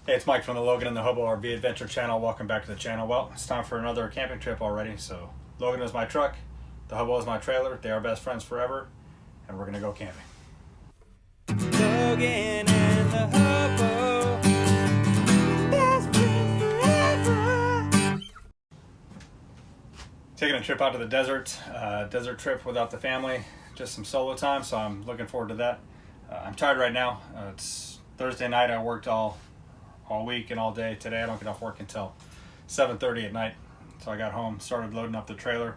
Hey, it's Mike from the Logan and the Hobo RV Adventure channel. Welcome back to the channel. Well, it's time for another camping trip already. So Logan is my truck, the Hobo is my trailer. They are best friends forever, and we're gonna go camping. Logan and the Hobo, best friends forever. Taking a trip out to the desert, desert trip without the family, just some solo time. So I'm looking forward to that. I'm tired right now. It's Thursday night. I worked all week and all day. Today I don't get off work until 7:30 at night. So I got home, started loading up the trailer.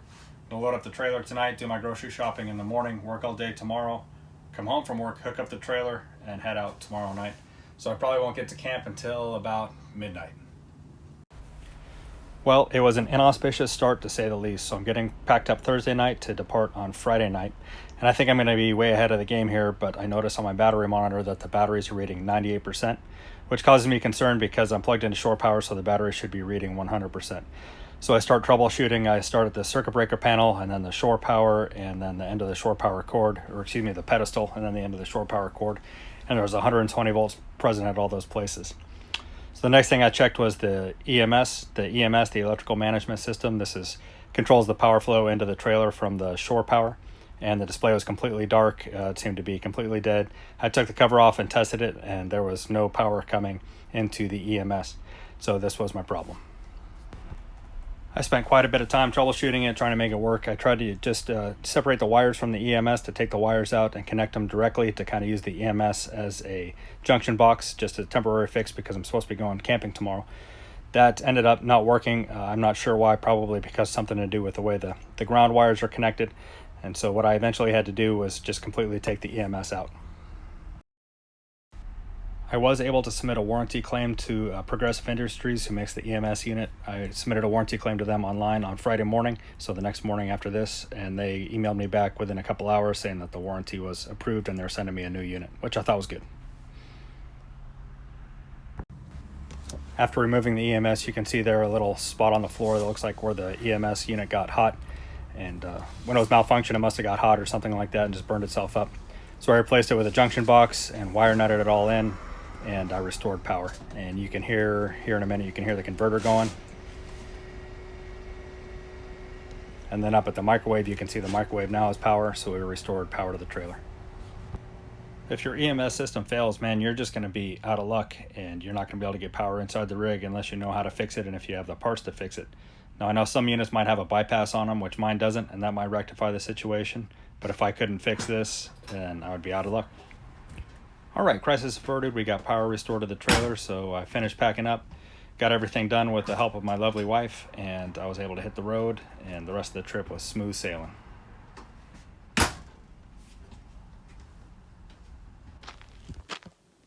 Gonna load up the trailer tonight, do my grocery shopping in the morning, work all day tomorrow, come home from work, hook up the trailer, and head out tomorrow night. So I probably won't get to camp until about midnight. Well, it was an inauspicious start to say the least. So I'm getting packed up Thursday night to depart on Friday night. And I think I'm going to be way ahead of the game here, but I noticed on my battery monitor that the batteries are reading 98%, which causes me concern because I'm plugged into shore power, so the battery should be reading 100%. So I start troubleshooting. I start at the circuit breaker panel, and then the shore power, and then the end of the shore power cord, or excuse me, the pedestal, and then the end of the shore power cord. And there was 120 volts present at all those places. So the next thing I checked was the EMS, the electrical management system. This controls the power flow into the trailer from the shore power. And the display was completely dark. It seemed to be completely dead. I took the cover off and tested it, and there was no power coming into the EMS. So this was my problem. I spent quite a bit of time troubleshooting it, trying to make it work. I tried to just separate the wires from the EMS, to take the wires out and connect them directly, to kind of use the EMS as a junction box, just a temporary fix because I'm supposed to be going camping tomorrow. That ended up not working. I'm not sure why, probably because something to do with the way the ground wires are connected. And so what I eventually had to do was just completely take the EMS out. I was able to submit a warranty claim to Progressive Industries, who makes the EMS unit. I submitted a warranty claim to them online on Friday morning, so the next morning after this, and they emailed me back within a couple hours saying that the warranty was approved and they're sending me a new unit, which I thought was good. After removing the EMS, you can see there a little spot on the floor that looks like where the EMS unit got hot. And when it was malfunctioned, it must have got hot or something like that and just burned itself up. So I replaced it with a junction box and wire nutted it all in, and I restored power. And you can hear, here in a minute, you can hear the converter going. And then up at the microwave, you can see the microwave now has power, so we restored power to the trailer. If your EMS system fails, man, you're just going to be out of luck, and you're not going to be able to get power inside the rig unless you know how to fix it and if you have the parts to fix it. Now, I know some units might have a bypass on them, which mine doesn't, and that might rectify the situation. But if I couldn't fix this, then I would be out of luck. All right, crisis averted. We got power restored to the trailer, so I finished packing up, got everything done with the help of my lovely wife, and I was able to hit the road, and the rest of the trip was smooth sailing.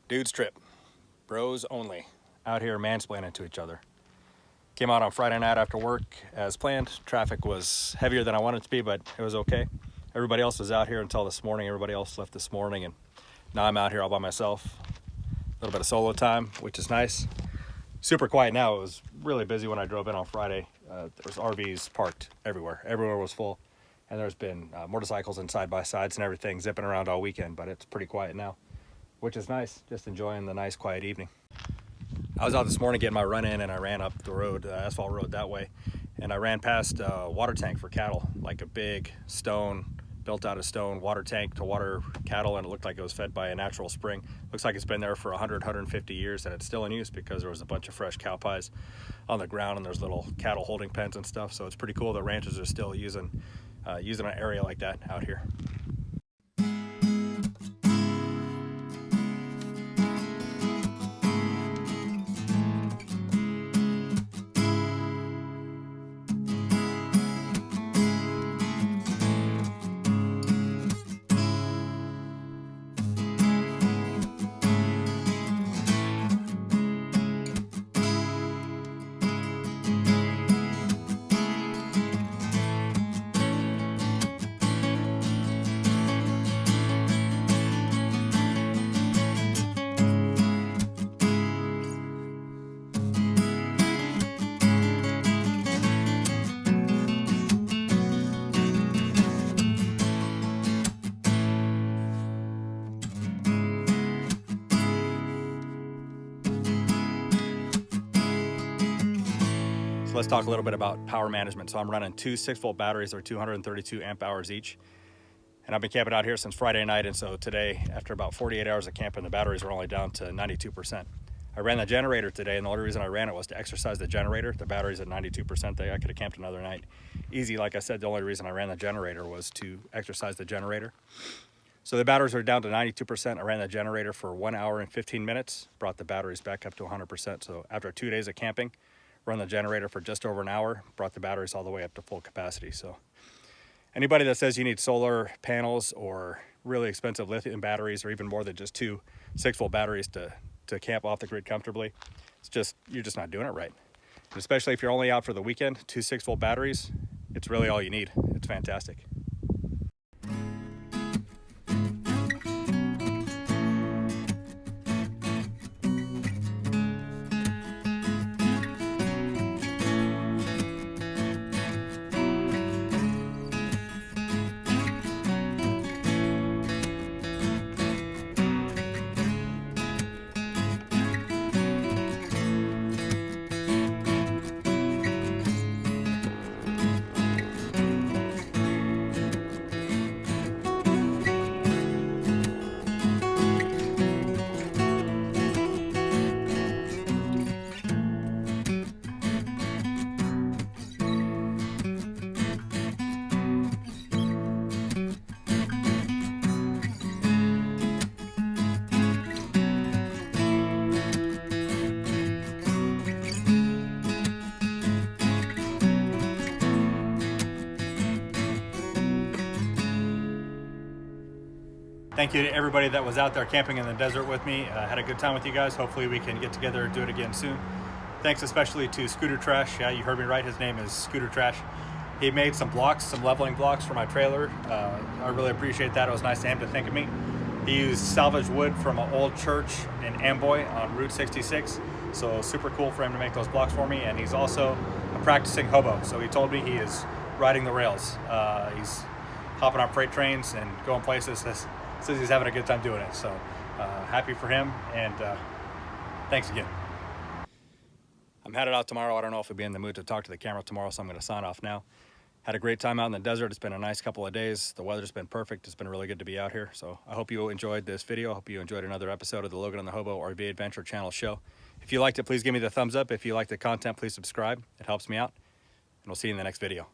Dude's trip. Bros only. Out here mansplaining to each other. Came out on Friday night after work as planned. Traffic was heavier than I wanted it to be, but it was okay. Everybody else was out here until this morning. Everybody else left this morning, and now I'm out here all by myself. A little bit of solo time, which is nice. Super quiet now. It was really busy when I drove in on Friday. There was RVs parked everywhere. Everywhere was full, and there's been motorcycles and side-by-sides and everything zipping around all weekend, but it's pretty quiet now, which is nice. Just enjoying the nice quiet evening. I was out this morning getting my run in, and I ran up the road, asphalt road that way, and I ran past a water tank for cattle, like a big stone, built out of stone water tank to water cattle, and it looked like it was fed by a natural spring. Looks like it's been there for 150 years, and it's still in use because there was a bunch of fresh cow pies on the ground, and there's little cattle holding pens and stuff. So it's pretty cool that ranchers are still using an area like that out here. So let's talk a little bit about power management. So I'm running two 6-volt batteries, they're 232 amp hours each. And I've been camping out here since Friday night, and so today, after about 48 hours of camping, the batteries are only down to 92%. I ran the generator today, and the only reason I ran it was to exercise the generator. The battery's at 92%. I could have camped another night easy. Like I said, the only reason I ran the generator was to exercise the generator. So the batteries are down to 92%. I ran the generator for 1 hour and 15 minutes, brought the batteries back up to 100%. So after 2 days of camping, run the generator for just over an hour, brought the batteries all the way up to full capacity. So anybody that says you need solar panels or really expensive lithium batteries, or even more than just two 6-volt batteries to camp off the grid comfortably, you're just not doing it right. And especially if you're only out for the weekend, two 6-volt batteries, it's really all you need. It's fantastic. Thank you to everybody that was out there camping in the desert with me. Had a good time with you guys. Hopefully we can get together and do it again soon. Thanks especially to Scooter Trash. Yeah, you heard me right. His name is Scooter Trash. He made some blocks, some leveling blocks for my trailer. I really appreciate that. It was nice of him to think of me. He used salvaged wood from an old church in Amboy on Route 66. So super cool for him to make those blocks for me. And he's also a practicing hobo. So he told me he is riding the rails. He's hopping on freight trains and going places. Says he's having a good time doing it. So happy for him, and thanks again. I'm headed out tomorrow. I don't know if I'll be in the mood to talk to the camera tomorrow, so I'm going to sign off now. Had a great time out in the desert. It's been a nice couple of days. The weather's been perfect. It's been really good to be out here. So I hope you enjoyed this video. I hope you enjoyed another episode of the Logan and the Hobo RV Adventure Channel show. If you liked it, please give me the thumbs up. If you like the content, please subscribe. It helps me out. And we'll see you in the next video.